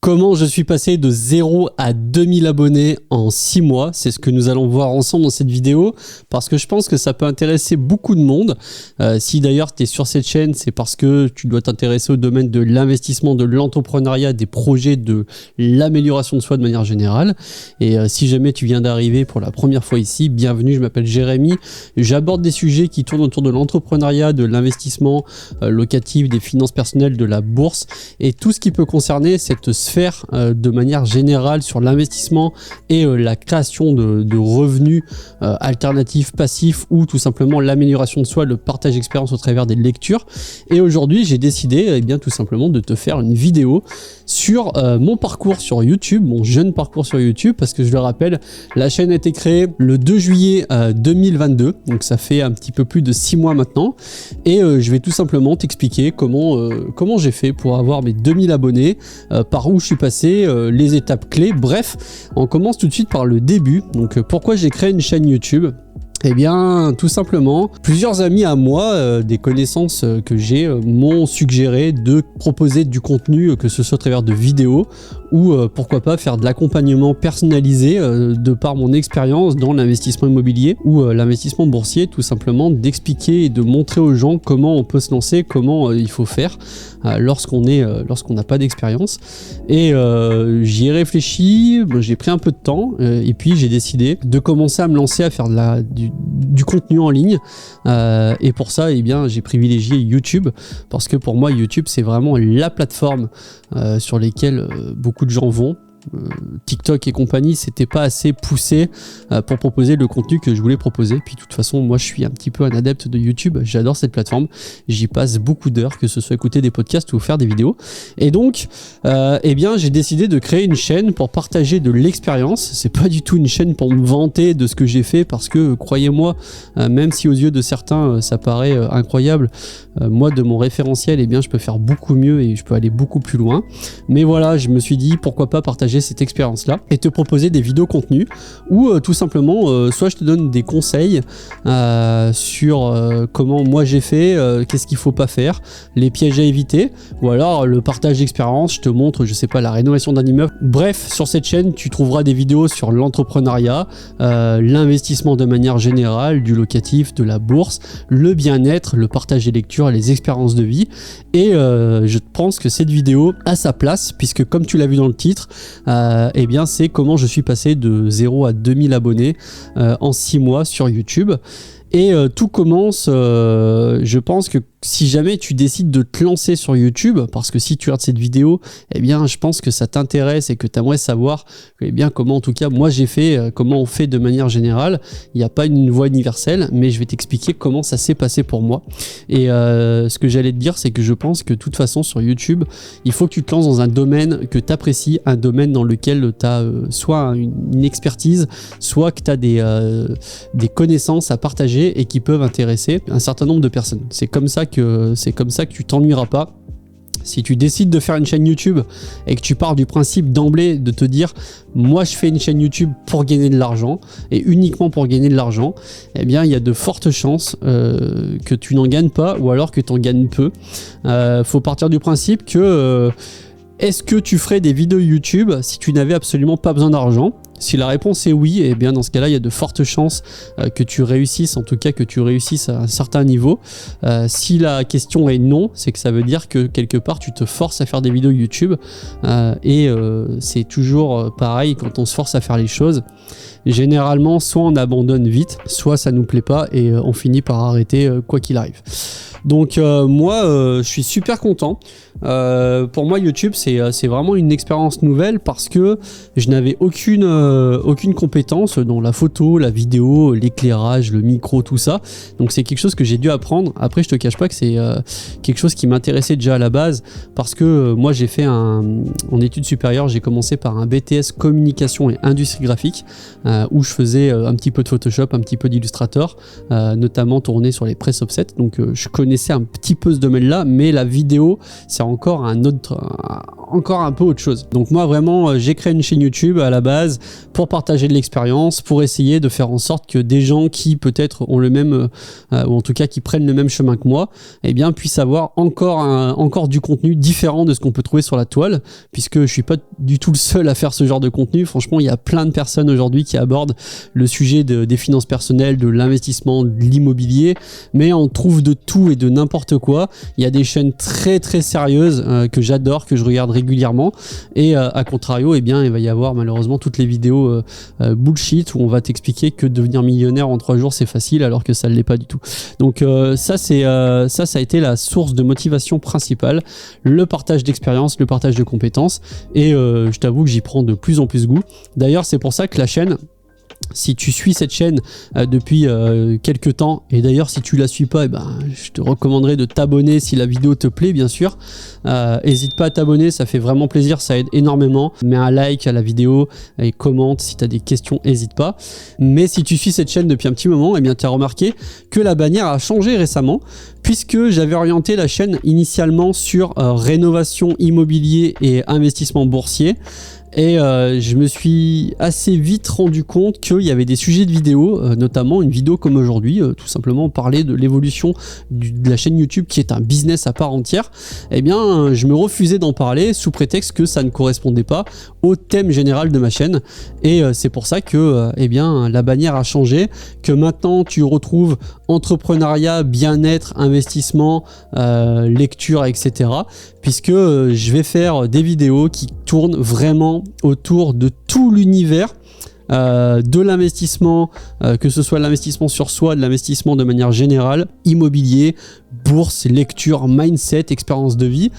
Comment je suis passé de 0 à 2000 abonnés en 6 mois, c'est ce que nous allons voir ensemble dans cette vidéo, parce que je pense que ça peut intéresser beaucoup de monde. Si d'ailleurs tu es sur cette chaîne, c'est parce que tu dois t'intéresser au domaine de l'investissement, de l'entrepreneuriat, des projets, de l'amélioration de soi de manière générale. Et si jamais tu viens d'arriver pour la première fois ici, bienvenue, je m'appelle Jérémy. J'aborde des sujets qui tournent autour de l'entrepreneuriat, de l'investissement locatif, des finances personnelles, de la bourse et tout ce qui peut concerner cette sphère de manière générale sur l'investissement et la création de revenus alternatifs, passifs ou tout simplement l'amélioration de soi, le partage d'expérience au travers des lectures. Et aujourd'hui, j'ai décidé bien tout simplement de te faire une vidéo sur mon parcours sur YouTube, mon jeune parcours sur YouTube, parce que je le rappelle, la chaîne a été créée le 2 juillet 2022, donc ça fait un petit peu plus de 6 mois maintenant, et je vais tout simplement t'expliquer comment j'ai fait pour avoir mes 2000 abonnés, par où je suis passé, les étapes clés. Bref, on commence tout de suite par le début. Donc pourquoi j'ai créé une chaîne YouTube ? Eh bien, tout simplement, plusieurs amis à moi, des connaissances que j'ai, m'ont suggéré de proposer du contenu, que ce soit à travers de vidéos ou pourquoi pas faire de l'accompagnement personnalisé de par mon expérience dans l'investissement immobilier ou l'investissement boursier, tout simplement d'expliquer et de montrer aux gens comment on peut se lancer, comment il faut faire lorsqu'on n'a pas d'expérience. Et j'y ai réfléchi, j'ai pris un peu de temps et puis j'ai décidé de commencer à me lancer à faire du contenu en ligne, et pour ça eh bien j'ai privilégié YouTube, parce que pour moi YouTube c'est vraiment la plateforme sur lesquelles beaucoup de gens vont. TikTok et compagnie, c'était pas assez poussé pour proposer le contenu que je voulais proposer. Puis de toute façon, moi je suis un petit peu un adepte de YouTube, j'adore cette plateforme, j'y passe beaucoup d'heures, que ce soit écouter des podcasts ou faire des vidéos. Et donc eh bien j'ai décidé de créer une chaîne pour partager de l'expérience. C'est pas du tout une chaîne pour me vanter de ce que j'ai fait, parce que croyez-moi, même si aux yeux de certains ça paraît incroyable, moi de mon référentiel, eh bien je peux faire beaucoup mieux et je peux aller beaucoup plus loin. Mais voilà, je me suis dit pourquoi pas partager cette expérience là et te proposer des vidéos contenus ou tout simplement soit je te donne des conseils sur comment moi j'ai fait, qu'est-ce qu'il faut pas faire, les pièges à éviter, ou alors le partage d'expérience, je te montre, je sais pas, la rénovation d'un immeuble. Bref, sur cette chaîne tu trouveras des vidéos sur l'entrepreneuriat, l'investissement de manière générale, du locatif, de la bourse, le bien-être, le partage des lectures, les expériences de vie. Et je pense que cette vidéo a sa place, puisque comme tu l'as vu dans le titre, eh bien c'est comment je suis passé de 0 à 2000 abonnés en 6 mois sur YouTube. Et tout commence, je pense que si jamais tu décides de te lancer sur YouTube, parce que si tu regardes cette vidéo, eh bien je pense que ça t'intéresse et que tu aimerais savoir eh bien comment, en tout cas moi j'ai fait, comment on fait de manière générale. Il n'y a pas une voie universelle, mais je vais t'expliquer comment ça s'est passé pour moi. Et ce que j'allais te dire, c'est que je pense que de toute façon sur YouTube, il faut que tu te lances dans un domaine que tu apprécies, un domaine dans lequel tu as soit une expertise, soit que tu as des connaissances à partager et qui peuvent intéresser un certain nombre de personnes. C'est comme ça que tu t'ennuieras pas. Si tu décides de faire une chaîne YouTube et que tu pars du principe d'emblée de te dire moi je fais une chaîne YouTube pour gagner de l'argent et uniquement pour gagner de l'argent, eh bien il y a de fortes chances que tu n'en gagnes pas, ou alors que tu en gagnes peu. Faut partir du principe que est-ce que tu ferais des vidéos YouTube si tu n'avais absolument pas besoin d'argent ? Si la réponse est oui, eh bien dans ce cas-là, il y a de fortes chances que tu réussisses, en tout cas que tu réussisses à un certain niveau. Si la question est non, c'est que ça veut dire que quelque part tu te forces à faire des vidéos YouTube, et c'est toujours pareil quand on se force à faire les choses. Généralement, soit on abandonne vite, soit ça nous plaît pas et on finit par arrêter quoi qu'il arrive. Donc moi je suis super content. Pour moi YouTube c'est vraiment une expérience nouvelle, parce que je n'avais aucune compétence dans la photo, la vidéo, l'éclairage, le micro, tout ça. Donc c'est quelque chose que j'ai dû apprendre. Après je te cache pas que c'est quelque chose qui m'intéressait déjà à la base, parce que moi j'ai fait en études supérieures, j'ai commencé par un BTS communication et industrie graphique, où je faisais un petit peu de Photoshop, un petit peu d'Illustrator, notamment tourné sur les press offset. Donc je connaissais un petit peu ce domaine là, mais la vidéo c'est encore encore un peu autre chose. Donc moi vraiment j'ai créé une chaîne YouTube à la base pour partager de l'expérience, pour essayer de faire en sorte que des gens qui peut-être ont le même ou en tout cas qui prennent le même chemin que moi, eh bien puissent avoir encore du contenu différent de ce qu'on peut trouver sur la toile, puisque je suis pas du tout le seul à faire ce genre de contenu. Franchement, il y a plein de personnes aujourd'hui qui abordent le sujet des finances personnelles, de l'investissement, de l'immobilier, mais on trouve de tout et de n'importe quoi. Il y a des chaînes très très sérieuses que j'adore, que je regarde régulièrement, et à contrario, eh bien il va y avoir malheureusement toutes les vidéos bullshit où on va t'expliquer que devenir millionnaire en 3 jours c'est facile, alors que ça ne l'est pas du tout. Donc ça a été la source de motivation principale, le partage d'expérience, le partage de compétences, et je t'avoue que j'y prends de plus en plus goût. D'ailleurs, c'est pour ça que la chaîne, si tu suis cette chaîne depuis quelques temps, et d'ailleurs si tu la suis pas, je te recommanderais de t'abonner si la vidéo te plaît, bien sûr. N'hésite pas à t'abonner, ça fait vraiment plaisir, ça aide énormément. Mets un like à la vidéo et commente si tu as des questions, n'hésite pas. Mais si tu suis cette chaîne depuis un petit moment, eh bien tu as remarqué que la bannière a changé récemment, puisque j'avais orienté la chaîne initialement sur rénovation immobilier et investissement boursier. Et je me suis assez vite rendu compte qu'il y avait des sujets de vidéo, notamment une vidéo comme aujourd'hui, tout simplement parler de l'évolution de la chaîne YouTube qui est un business à part entière. Eh bien, je me refusais d'en parler sous prétexte que ça ne correspondait pas au thème général de ma chaîne. Et c'est pour ça que eh bien, la bannière a changé, que maintenant tu retrouves entrepreneuriat, bien-être, investissement, lecture, etc. Puisque je vais faire des vidéos qui tournent vraiment autour de tout l'univers de l'investissement, que ce soit l'investissement sur soi, de l'investissement de manière générale, immobilier, bourse, lecture, mindset, expérience de vie,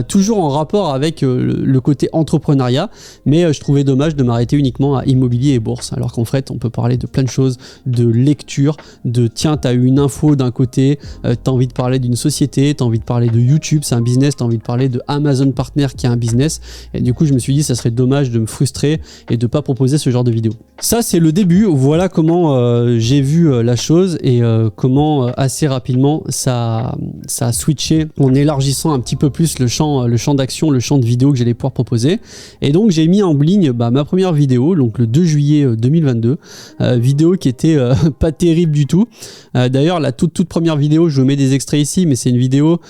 toujours en rapport avec le côté entrepreneuriat, mais je trouvais dommage de m'arrêter uniquement à immobilier et bourse, alors qu'en fait on peut parler de plein de choses, de lecture, de tiens, tu as eu une info d'un côté, tu as envie de parler d'une société, tu as envie de parler de YouTube, c'est un business, tu as envie de parler de Amazon Partner qui est un business, et du coup je me suis dit ça serait dommage de me frustrer et de pas proposer ce genre de vidéo. Ça c'est le début, voilà comment j'ai vu la chose et comment assez rapidement ça a switché en élargissant un petit peu plus le champ d'action, le champ de vidéo que j'allais pouvoir proposer. Et donc j'ai mis en ligne ma première vidéo, donc le 2 juillet 2022, vidéo qui était pas terrible du tout. D'ailleurs la toute première vidéo, je vous mets des extraits ici, mais c'est une vidéo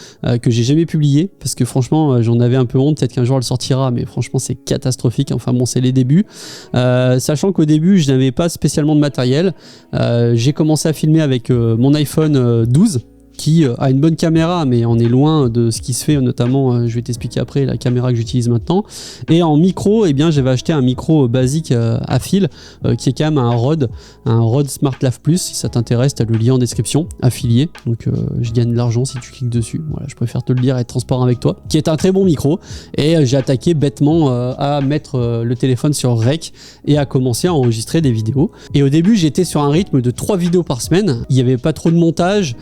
que j'ai jamais publiée parce que franchement j'en avais un peu honte, peut-être qu'un jour elle sortira, mais franchement c'est catastrophique. Enfin bon, c'est les débuts, sachant qu'au début je n'avais pas spécialement de matériel. J'ai commencé à filmer avec mon iPhone 12 qui a une bonne caméra, mais on est loin de ce qui se fait, notamment je vais t'expliquer après la caméra que j'utilise maintenant. Et en micro, eh bien j'avais acheté un micro basique à fil qui est quand même un Rode Smart Lav Plus. Si ça t'intéresse, tu as le lien en description, affilié, donc je gagne de l'argent si tu cliques dessus. Voilà, je préfère te le dire et être transparent avec toi, qui est un très bon micro. Et j'ai attaqué bêtement à mettre le téléphone sur Rec et à commencer à enregistrer des vidéos. Et au début j'étais sur un rythme de 3 vidéos par semaine, il n'y avait pas trop de montage,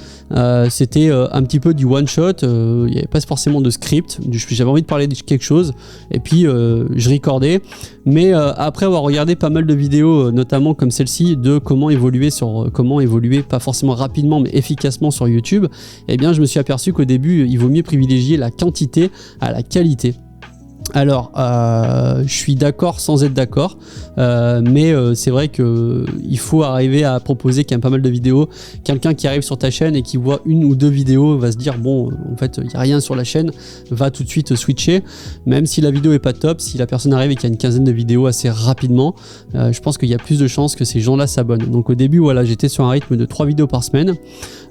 c'était un petit peu du one shot, il n'y avait pas forcément de script, j'avais envie de parler de quelque chose et puis je recordais, mais après avoir regardé pas mal de vidéos, notamment comme celle-ci, de comment évoluer pas forcément rapidement mais efficacement sur YouTube, eh bien je me suis aperçu qu'au début il vaut mieux privilégier la quantité à la qualité. Alors, je suis d'accord sans être d'accord, mais c'est vrai qu'il faut arriver à proposer quand même pas mal de vidéos. Quelqu'un qui arrive sur ta chaîne et qui voit 1 ou 2 vidéos va se dire bon, en fait il n'y a rien sur la chaîne, va tout de suite switcher, même si la vidéo est pas top. Si la personne arrive et qu'il y a une quinzaine de vidéos assez rapidement, je pense qu'il y a plus de chances que ces gens-là s'abonnent. Donc au début, voilà, j'étais sur un rythme de 3 vidéos par semaine,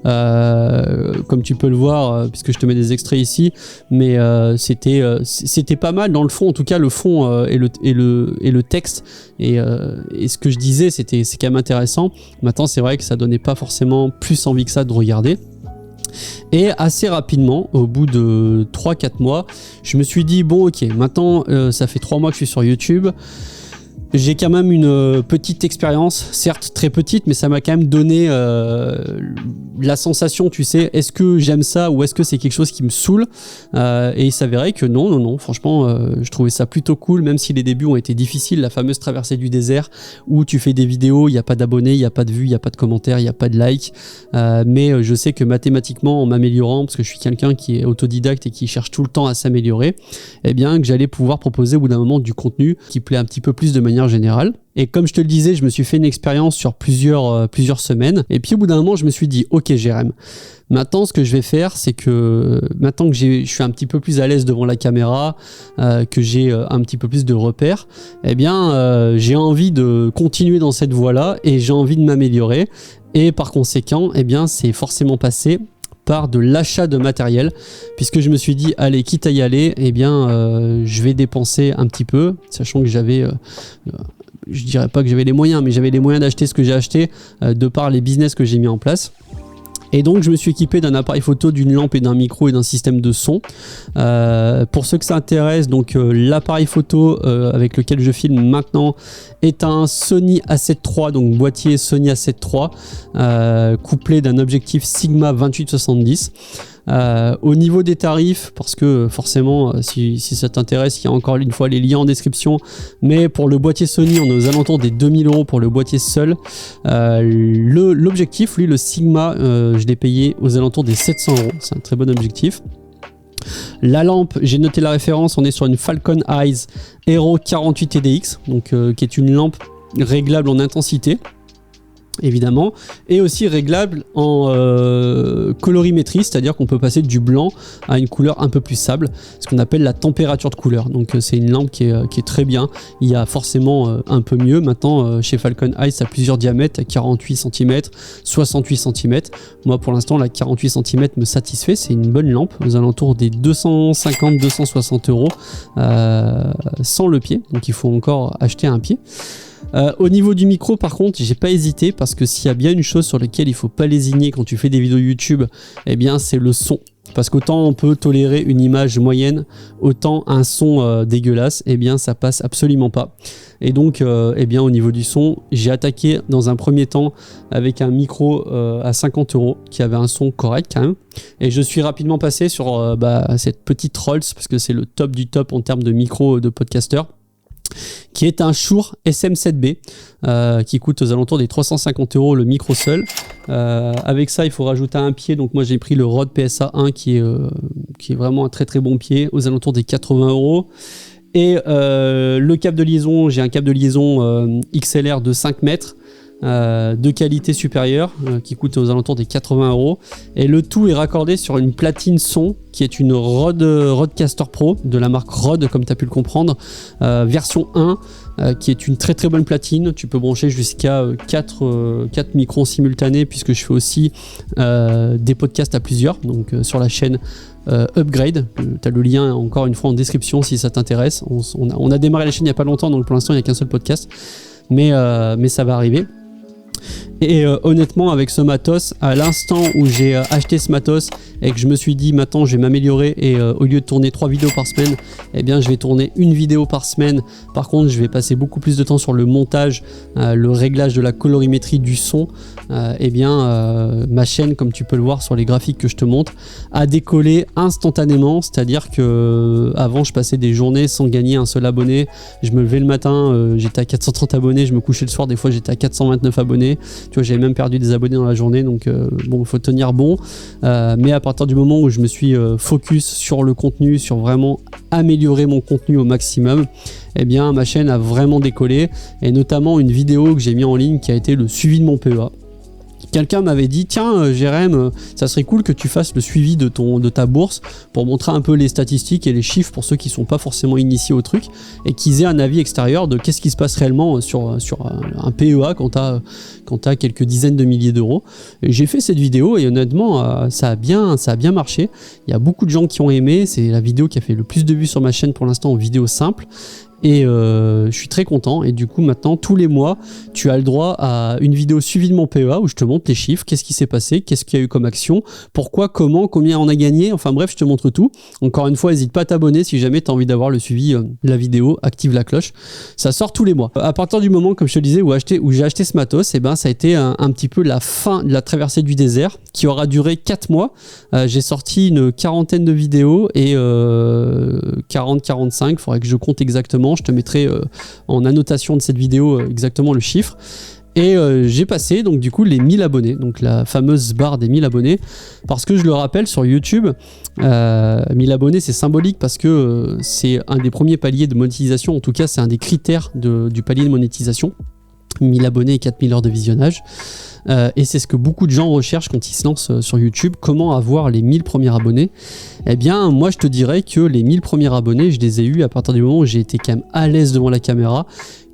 comme tu peux le voir, puisque je te mets des extraits ici, mais c'était pas mal dans le fond. En tout cas le fond et le texte et ce que je disais c'est quand même intéressant. Maintenant c'est vrai que ça donnait pas forcément plus envie que ça de regarder. Et assez rapidement, au bout de 3-4 mois, je me suis dit bon ok, maintenant ça fait 3 mois que je suis sur YouTube. J'ai quand même une petite expérience, certes très petite, mais ça m'a quand même donné la sensation, tu sais, est-ce que j'aime ça ou est-ce que c'est quelque chose qui me saoule, et il s'avérait que non, franchement, je trouvais ça plutôt cool, même si les débuts ont été difficiles, la fameuse traversée du désert où tu fais des vidéos, il n'y a pas d'abonnés, il n'y a pas de vues, il n'y a pas de commentaires, il n'y a pas de likes, mais je sais que mathématiquement, en m'améliorant, parce que je suis quelqu'un qui est autodidacte et qui cherche tout le temps à s'améliorer, eh bien que j'allais pouvoir proposer au bout d'un moment du contenu qui plaît un petit peu plus de manière générale. Et comme je te le disais, je me suis fait une expérience sur plusieurs semaines. Et puis au bout d'un moment, je me suis dit, ok Jérém, maintenant ce que je vais faire, c'est que maintenant que je suis un petit peu plus à l'aise devant la caméra, que j'ai un petit peu plus de repères, eh bien j'ai envie de continuer dans cette voie-là et j'ai envie de m'améliorer. Et par conséquent, eh bien c'est forcément passé par de l'achat de matériel, puisque je me suis dit allez, quitte à y aller, eh bien je vais dépenser un petit peu, sachant que j'avais je dirais pas que j'avais les moyens, mais j'avais les moyens d'acheter ce que j'ai acheté de par les business que j'ai mis en place. Et donc je me suis équipé d'un appareil photo, d'une lampe et d'un micro et d'un système de son. Pour ceux que ça intéresse, donc l'appareil photo avec lequel je filme maintenant est un Sony A7 III, donc boîtier Sony A7 III, couplé d'un objectif Sigma 28-70. Au niveau des tarifs, parce que forcément si ça t'intéresse, il y a encore une fois les liens en description, mais pour le boîtier Sony on est aux alentours des 2000 € pour le boîtier seul. L'objectif, lui, le Sigma, je l'ai payé aux alentours des 700 €, c'est un très bon objectif. La lampe, j'ai noté la référence, on est sur une Falcon Eyes Hero 48 TDX, donc qui est une lampe réglable en intensité, évidemment, et aussi réglable en colorimétrie, c'est-à-dire qu'on peut passer du blanc à une couleur un peu plus sable, ce qu'on appelle la température de couleur. Donc c'est une lampe qui est très bien. Il y a forcément un peu mieux maintenant chez Falcon Eyes, ça a plusieurs diamètres, 48 cm, 68 cm. Moi pour l'instant la 48 cm me satisfait, c'est une bonne lampe aux alentours des 250-260 € sans le pied, donc il faut encore acheter un pied. Au niveau du micro, par contre, j'ai pas hésité, parce que s'il y a bien une chose sur laquelle il faut pas lésigner quand tu fais des vidéos YouTube, eh bien c'est le son. Parce qu'autant on peut tolérer une image moyenne, autant un son dégueulasse, eh bien ça passe absolument pas. Et donc eh bien au niveau du son, j'ai attaqué dans un premier temps avec un micro à 50 € qui avait un son correct quand même. Et je suis rapidement passé sur cette petite Rolls, parce que c'est le top du top en termes de micro de podcasteur, qui est un Shure SM7B qui coûte aux alentours des 350 € le micro seul. Avec ça, il faut rajouter un pied. Donc moi, j'ai pris le Rode PSA 1 qui est vraiment un très très bon pied, aux alentours des 80 €. Et le câble de liaison, j'ai un câble de liaison XLR de 5 mètres. De qualité supérieure qui coûte aux alentours des 80 €, et le tout est raccordé sur une platine son qui est une Rodecaster Pro de la marque Rode, comme tu as pu le comprendre, version 1, qui est une très très bonne platine. Tu peux brancher jusqu'à 4 micros simultanés, puisque je fais aussi des podcasts à plusieurs, donc sur la chaîne Upgrade. Tu as le lien encore une fois en description si ça t'intéresse. On a démarré la chaîne il n'y a pas longtemps, donc pour l'instant il n'y a qu'un seul podcast, mais ça va arriver. Et honnêtement, avec ce matos, à l'instant où j'ai acheté ce matos et que je me suis dit maintenant je vais m'améliorer, et au lieu de tourner 3 vidéos par semaine, eh bien je vais tourner une vidéo par semaine. Par contre, je vais passer beaucoup plus de temps sur le montage, le réglage de la colorimétrie du son. Eh bien ma chaîne, comme tu peux le voir sur les graphiques que je te montre, a décollé instantanément. C'est-à-dire que avant je passais des journées sans gagner un seul abonné. Je me levais le matin, j'étais à 430 abonnés, je me couchais le soir, des fois j'étais à 429 abonnés. Tu vois, j'avais même perdu des abonnés dans la journée, donc bon, il faut tenir bon. Mais à partir du moment où je me suis focus sur le contenu, sur vraiment améliorer mon contenu au maximum, eh bien ma chaîne a vraiment décollé, et notamment une vidéo que j'ai mis en ligne qui a été le suivi de mon PEA. Quelqu'un m'avait dit tiens Jérém, ça serait cool que tu fasses le suivi de ta bourse pour montrer un peu les statistiques et les chiffres pour ceux qui sont pas forcément initiés au truc, et qu'ils aient un avis extérieur de qu'est-ce qui se passe réellement sur un PEA quand t'as quelques dizaines de milliers d'euros. Et j'ai fait cette vidéo, et honnêtement ça a bien marché. Il y a beaucoup de gens qui ont aimé. C'est la vidéo qui a fait le plus de vues sur ma chaîne pour l'instant en vidéo simple. et je suis très content. Et du coup maintenant tous les mois tu as le droit à une vidéo suivie de mon PEA où je te montre les chiffres, qu'est-ce qui s'est passé, qu'est-ce qu'il y a eu comme action, pourquoi, comment, combien on a gagné, enfin bref je te montre tout. Encore une fois, n'hésite pas à t'abonner si jamais tu as envie d'avoir le suivi de la vidéo, active la cloche, ça sort tous les mois. À partir du moment, comme je te disais, où j'ai acheté ce matos, et ben ça a été un petit peu la fin de la traversée du désert qui aura duré 4 mois. J'ai sorti une quarantaine de vidéos et 40-45, il faudrait que je compte exactement, je te mettrai en annotation de cette vidéo exactement le chiffre. Et j'ai passé donc du coup les 1000 abonnés, donc la fameuse barre des 1000 abonnés, parce que je le rappelle sur YouTube, 1000 abonnés c'est symbolique parce que c'est un des premiers paliers de monétisation, en tout cas c'est un des critères du palier de monétisation, 1000 abonnés et 4000 heures de visionnage. Et c'est ce que beaucoup de gens recherchent quand ils se lancent sur YouTube, comment avoir les 1000 premiers abonnés. Eh bien moi je te dirais que les 1000 premiers abonnés, je les ai eus à partir du moment où j'ai été quand même à l'aise devant la caméra,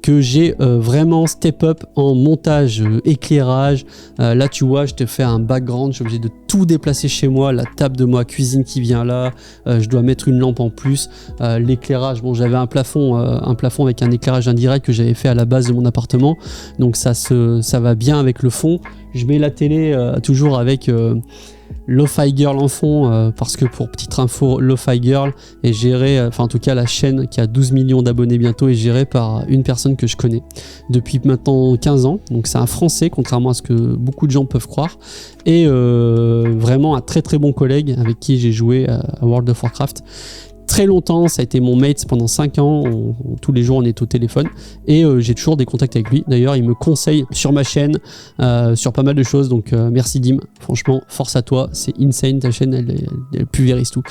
que j'ai vraiment step up en montage, éclairage. Là tu vois, je te fais un background, je suis obligé de tout déplacer chez moi, la table de ma cuisine qui vient là, je dois mettre une lampe en plus, l'éclairage, bon j'avais un plafond avec un éclairage indirect que j'avais fait à la base de mon appartement, donc ça va bien avec le fond. Je mets la télé toujours avec Lo-Fi Girl en fond, parce que pour petite info, Lo-Fi Girl est gérée, enfin en tout cas la chaîne qui a 12 millions d'abonnés bientôt est gérée par une personne que je connais depuis maintenant 15 ans, donc c'est un Français contrairement à ce que beaucoup de gens peuvent croire, et vraiment un très très bon collègue avec qui j'ai joué à World of Warcraft très longtemps, ça a été mon mate pendant 5 ans, tous les jours on est au téléphone et j'ai toujours des contacts avec lui. D'ailleurs il me conseille sur ma chaîne, sur pas mal de choses, donc merci Dim, franchement force à toi, c'est insane ta chaîne, elle pulvérise tout.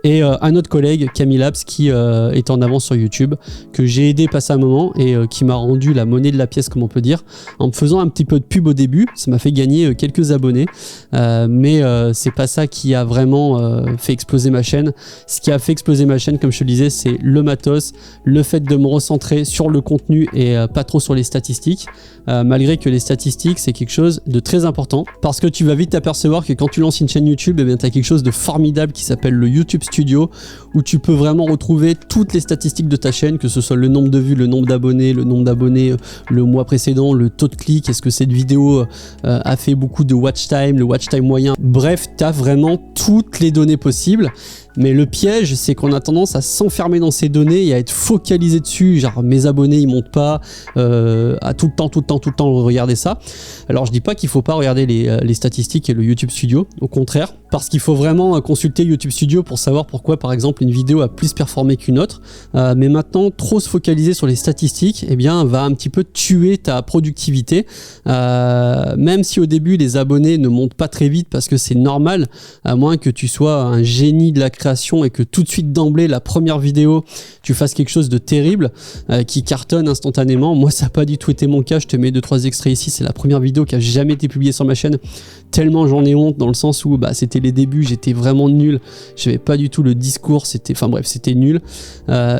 Et un autre collègue, Camille Labs, qui est en avance sur YouTube, que j'ai aidé passer un moment et qui m'a rendu la monnaie de la pièce comme on peut dire, en me faisant un petit peu de pub au début, ça m'a fait gagner quelques abonnés, mais c'est pas ça qui a vraiment fait exploser ma chaîne. Ce qui a fait exploser ma chaîne, comme je te le disais, c'est le matos, le fait de me recentrer sur le contenu et pas trop sur les statistiques, malgré que les statistiques c'est quelque chose de très important, parce que tu vas vite t'apercevoir que quand tu lances une chaîne YouTube, eh bien, tu as quelque chose de formidable qui s'appelle le YouTube Studio, où tu peux vraiment retrouver toutes les statistiques de ta chaîne, que ce soit le nombre de vues, le nombre d'abonnés, le mois précédent, le taux de clic, est-ce que cette vidéo a fait beaucoup de watch time, le watch time moyen, bref, tu as vraiment toutes les données possibles. Mais le piège, c'est qu'on a tendance à s'enfermer dans ces données et à être focalisé dessus, genre mes abonnés ils montent pas, à tout le temps regarder ça. Alors je dis pas qu'il faut pas regarder les statistiques et le YouTube Studio, au contraire, parce qu'il faut vraiment consulter YouTube Studio pour savoir pourquoi par exemple une vidéo a plus performé qu'une autre, mais maintenant trop se focaliser sur les statistiques, eh bien va un petit peu tuer ta productivité, même si au début les abonnés ne montent pas très vite parce que c'est normal, à moins que tu sois un génie de la création et que tout de suite d'emblée la première vidéo tu fasses quelque chose de terrible qui cartonne instantanément. Moi ça n'a pas du tout été mon cas, je te mets 2-3 extraits ici, c'est la première vidéo qui a jamais été publiée sur ma chaîne, tellement j'en ai honte dans le sens où c'était les débuts, j'étais vraiment nul, j'avais pas du tout le discours, c'était nul,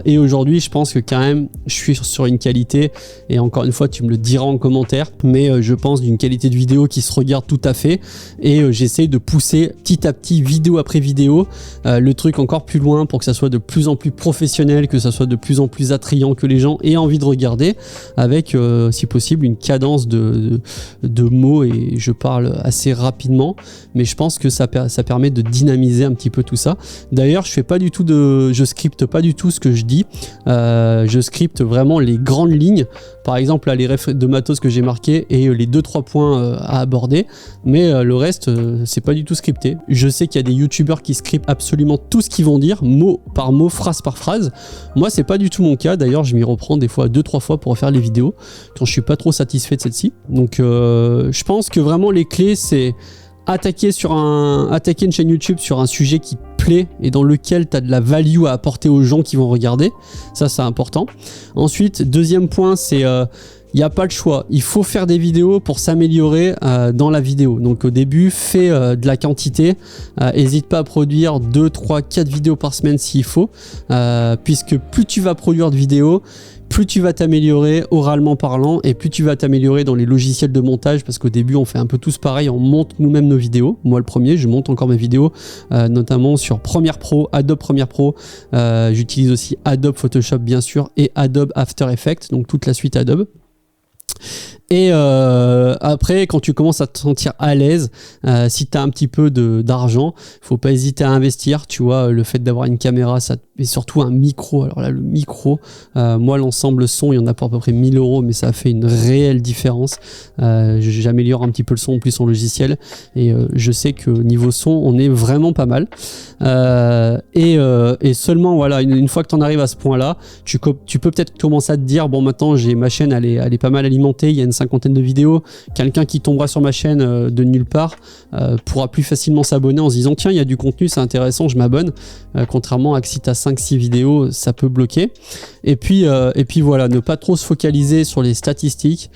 et aujourd'hui je pense que quand même je suis sur une qualité, et encore une fois tu me le diras en commentaire, mais je pense d'une qualité de vidéo qui se regarde tout à fait, et j'essaie de pousser petit à petit vidéo après vidéo le truc encore plus loin pour que ça soit de plus en plus professionnel, que ça soit de plus en plus attrayant, que les gens aient envie de regarder, avec si possible une cadence de mots, et je parle assez rapidement, mais je pense que ça permet de dynamiser un petit peu tout ça. D'ailleurs je scripte pas du tout ce que je dis, je scripte vraiment les grandes lignes, par exemple là, les refs de matos que j'ai marqué et les 2-3 points à aborder, mais le reste c'est pas du tout scripté. Je sais qu'il y a des youtubeurs qui scriptent absolument tout ce qu'ils vont dire, mot par mot, phrase par phrase. Moi c'est pas du tout mon cas, d'ailleurs je m'y reprends des fois 2-3 fois pour refaire les vidéos quand je suis pas trop satisfait de celle-ci. Donc je pense que vraiment les clés c'est attaquer une chaîne YouTube sur un sujet qui te plaît et dans lequel tu as de la value à apporter aux gens qui vont regarder, ça c'est important. Ensuite, deuxième point, c'est il n'y a pas le choix, il faut faire des vidéos pour s'améliorer dans la vidéo. Donc au début, fais de la quantité, n'hésite pas à produire 2, 3, 4 vidéos par semaine s'il faut, puisque plus tu vas produire de vidéos, plus tu vas t'améliorer oralement parlant et plus tu vas t'améliorer dans les logiciels de montage, parce qu'au début on fait un peu tous pareil, on monte nous-mêmes nos vidéos. Moi le premier, je monte encore mes vidéos notamment sur Premiere Pro, Adobe Premiere Pro, j'utilise aussi Adobe Photoshop bien sûr et Adobe After Effects, donc toute la suite Adobe. Et après, quand tu commences à te sentir à l'aise, si tu as un petit peu d'argent, faut pas hésiter à investir. Tu vois, le fait d'avoir une caméra, ça, et surtout un micro. Alors là, le micro, moi, l'ensemble son, il y en a pour à peu près 1 000 €, mais ça fait une réelle différence. J'améliore un petit peu le son, plus son logiciel, et je sais que niveau son, on est vraiment pas mal. Et seulement, voilà, une fois que tu en arrives à ce point-là, tu peux peut-être commencer à te dire, bon, maintenant, j'ai ma chaîne, elle est pas mal alimentée, il y a une 50aine de vidéos, quelqu'un qui tombera sur ma chaîne de nulle part pourra plus facilement s'abonner en se disant tiens, il y a du contenu, c'est intéressant, je m'abonne, contrairement à que si tu as 5-6 vidéos, ça peut bloquer. Et puis voilà, ne pas trop se focaliser sur les statistiques.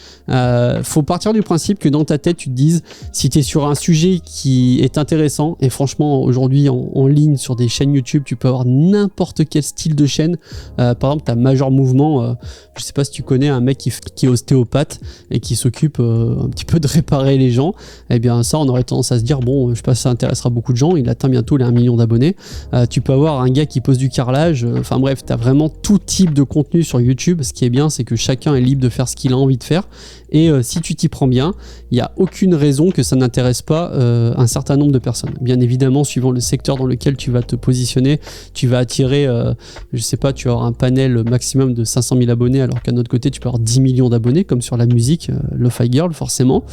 Faut partir du principe que dans ta tête, tu te dises, si tu es sur un sujet qui est intéressant, et franchement, aujourd'hui, en ligne, sur des chaînes YouTube, tu peux avoir n'importe quel style de chaîne. Par exemple, tu as Major Mouvement, je sais pas si tu connais un mec qui est ostéopathe et qui s'occupe un petit peu de réparer les gens. Et bien ça, on aurait tendance à se dire, bon, je sais pas si ça intéressera beaucoup de gens, il atteint bientôt les 1 million d'abonnés. Tu peux avoir un gars qui pose du carrelage, enfin bref, tu as vraiment tout type de contenu sur YouTube. Ce qui est bien, c'est que chacun est libre de faire ce qu'il a envie de faire. Et si tu t'y prends bien, il n'y a aucune raison que ça n'intéresse pas un certain nombre de personnes. Bien évidemment, suivant le secteur dans lequel tu vas te positionner, tu vas attirer, je sais pas, tu vas avoir un panel maximum de 500 000 abonnés, alors qu'à notre côté, tu peux avoir 10 millions d'abonnés, comme sur la musique, Lo-Fi Girl, forcément.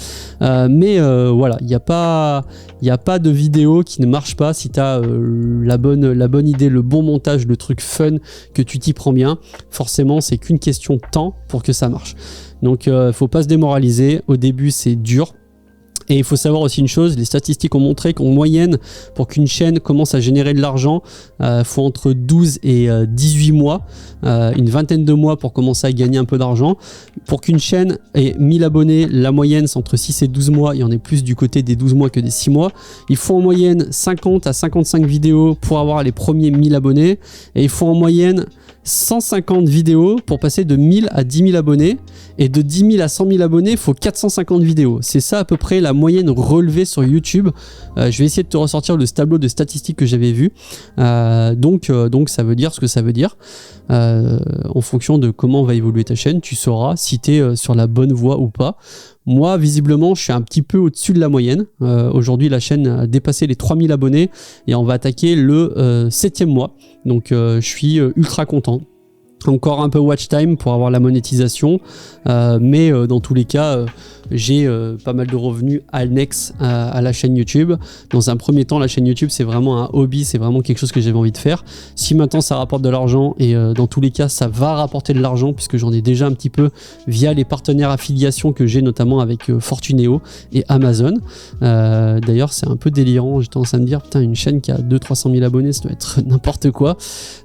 Mais voilà, il n'y a pas de vidéo qui ne marche pas si tu as la bonne idée, le bon montage, le truc fun, que tu t'y prends bien. Forcément, c'est qu'une question de temps pour que ça marche. Donc faut pas se démoraliser, au début c'est dur. Et il faut savoir aussi une chose, les statistiques ont montré qu'en moyenne, pour qu'une chaîne commence à générer de l'argent, faut entre 12 et 18 mois, une vingtaine de mois pour commencer à gagner un peu d'argent. Pour qu'une chaîne ait 1000 abonnés, la moyenne c'est entre 6 et 12 mois, il y en a plus du côté des 12 mois que des 6 mois. Il faut en moyenne 50 à 55 vidéos pour avoir les premiers 1000 abonnés, et il faut en moyenne 150 vidéos pour passer de 1000 à 10 000 abonnés, et de 10 000 à 100 000 abonnés, il faut 450 vidéos. C'est ça à peu près la moyenne relevée sur YouTube. Je vais essayer de te ressortir le tableau de statistiques que j'avais vu. Donc ça veut dire ce que ça veut dire. En fonction de comment va évoluer ta chaîne, tu sauras si tu es sur la bonne voie ou pas. Moi, visiblement, je suis un petit peu au-dessus de la moyenne. Aujourd'hui, la chaîne a dépassé les 3000 abonnés et on va attaquer le 7e mois. Donc, je suis ultra content. Encore un peu watch time pour avoir la monétisation, mais dans tous les cas, j'ai pas mal de revenus annexes à la chaîne YouTube. Dans un premier temps, la chaîne YouTube, c'est vraiment un hobby, c'est vraiment quelque chose que j'avais envie de faire. Si maintenant ça rapporte de l'argent, et dans tous les cas, ça va rapporter de l'argent, puisque j'en ai déjà un petit peu via les partenaires affiliations que j'ai, notamment avec Fortuneo et Amazon. D'ailleurs, c'est un peu délirant, j'ai tendance à me dire, putain, une chaîne qui a 200-300 000 abonnés, ça doit être n'importe quoi.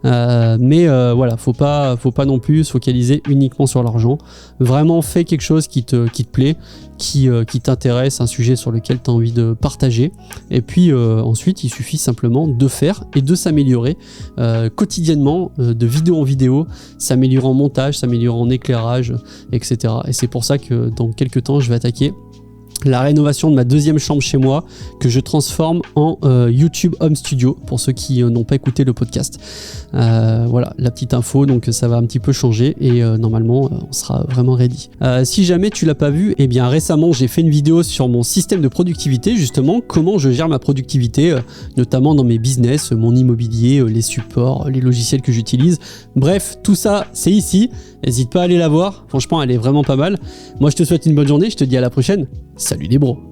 Mais voilà, faut pas non plus se focaliser uniquement sur l'argent. Vraiment, fais quelque chose qui te plaît, qui t'intéresse, un sujet sur lequel tu as envie de partager. Et puis ensuite, il suffit simplement de faire et de s'améliorer quotidiennement, de vidéo en vidéo, s'améliorer en montage, s'améliorer en éclairage, etc. Et c'est pour ça que dans quelques temps, je vais attaquer la rénovation de ma 2e chambre chez moi, que je transforme en YouTube Home Studio, pour ceux qui n'ont pas écouté le podcast. Voilà, la petite info, donc ça va un petit peu changer, et normalement on sera vraiment ready. Si jamais tu l'as pas vu, eh bien récemment j'ai fait une vidéo sur mon système de productivité, justement, comment je gère ma productivité, notamment dans mes business, mon immobilier, les supports, les logiciels que j'utilise. Bref, tout ça c'est ici, n'hésite pas à aller la voir, franchement elle est vraiment pas mal. Moi je te souhaite une bonne journée, je te dis à la prochaine. Salut les bros.